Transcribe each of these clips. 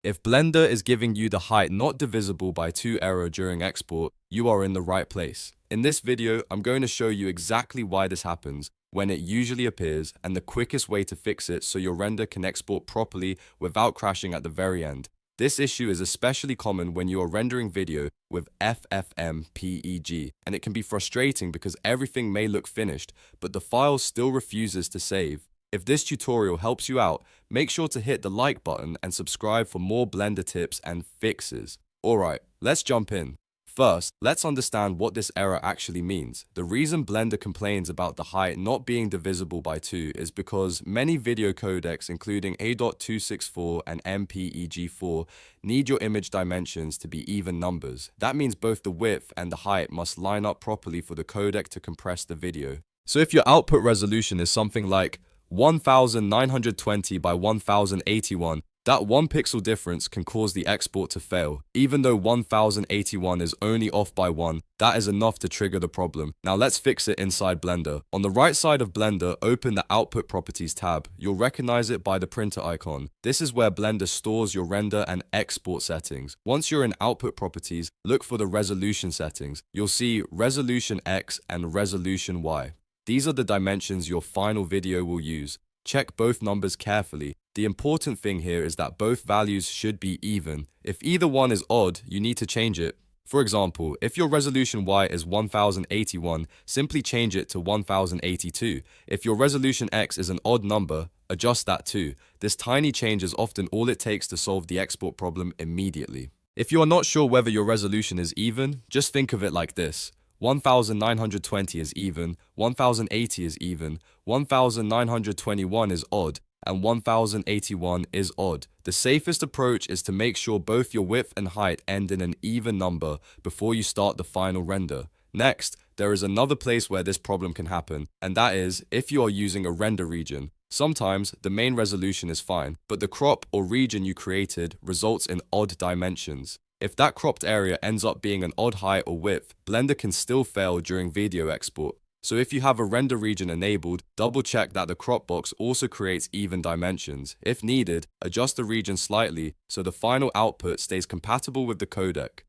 If Blender is giving you the height not divisible by 2 error during export, you are in the right place. In this video, I'm going to show you exactly why this happens, when it usually appears, and the quickest way to fix it so your render can export properly without crashing at the very end. This issue is especially common when you are rendering video with FFmpeg, and it can be frustrating because everything may look finished, but the file still refuses to save. If this tutorial helps you out, make sure to hit the like button and subscribe for more Blender tips and fixes. Alright, let's jump in. First, let's understand what this error actually means. The reason Blender complains about the height not being divisible by 2 is because many video codecs, including H.264 and MPEG-4, need your image dimensions to be even numbers. That means both the width and the height must line up properly for the codec to compress the video. So if your output resolution is something like 1920 by 1081, that 1 pixel difference can cause the export to fail. Even though 1081 is only off by 1, that is enough to trigger the problem. Now let's fix it inside Blender. On the right side of Blender, open the Output Properties tab. You'll recognize it by the printer icon. This is where Blender stores your render and export settings. Once you're in Output Properties, look for the resolution settings. You'll see Resolution X and Resolution Y. These are the dimensions your final video will use. Check both numbers carefully. The important thing here is that both values should be even. If either one is odd, you need to change it. For example, if your resolution Y is 1081, simply change it to 1082. If your resolution X is an odd number, adjust that too. This tiny change is often all it takes to solve the export problem immediately. If you are not sure whether your resolution is even, just think of it like this. 1920 is even, 1080 is even, 1921 is odd, and 1081 is odd. The safest approach is to make sure both your width and height end in an even number before you start the final render. Next, there is another place where this problem can happen, and that is if you are using a render region. Sometimes the main resolution is fine, but the crop or region you created results in odd dimensions. If that cropped area ends up being an odd height or width, Blender can still fail during video export. So if you have a render region enabled, double check that the crop box also creates even dimensions. If needed, adjust the region slightly so the final output stays compatible with the codec.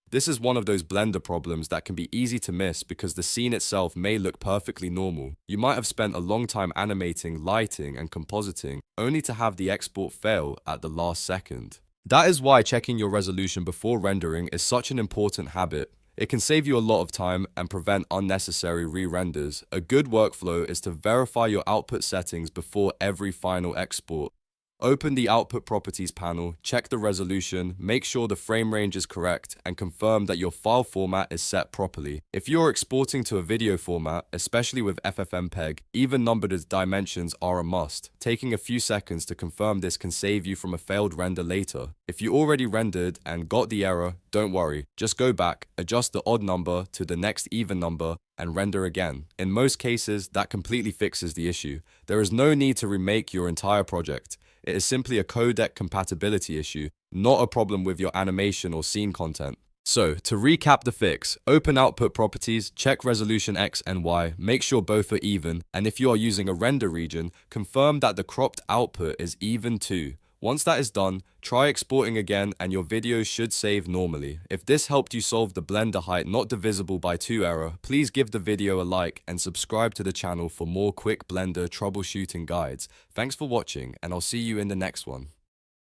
This is one of those Blender problems that can be easy to miss because the scene itself may look perfectly normal. You might have spent a long time animating, lighting, and compositing, only to have the export fail at the last second. That is why checking your resolution before rendering is such an important habit. It can save you a lot of time and prevent unnecessary re-renders. A good workflow is to verify your output settings before every final export. Open the Output Properties panel, check the resolution, make sure the frame range is correct, and confirm that your file format is set properly. If you're exporting to a video format, especially with FFmpeg, even numbered dimensions are a must. Taking a few seconds to confirm this can save you from a failed render later. If you already rendered and got the error, don't worry. Just go back, adjust the odd number to the next even number, and render again. In most cases, that completely fixes the issue. There is no need to remake your entire project. It is simply a codec compatibility issue, not a problem with your animation or scene content. So, to recap the fix, open Output Properties, check Resolution X and Y, make sure both are even, and if you are using a render region, confirm that the cropped output is even too. Once that is done, try exporting again and your video should save normally. If this helped you solve the Blender height not divisible by 2 error, please give the video a like and subscribe to the channel for more quick Blender troubleshooting guides. Thanks for watching, and I'll see you in the next one.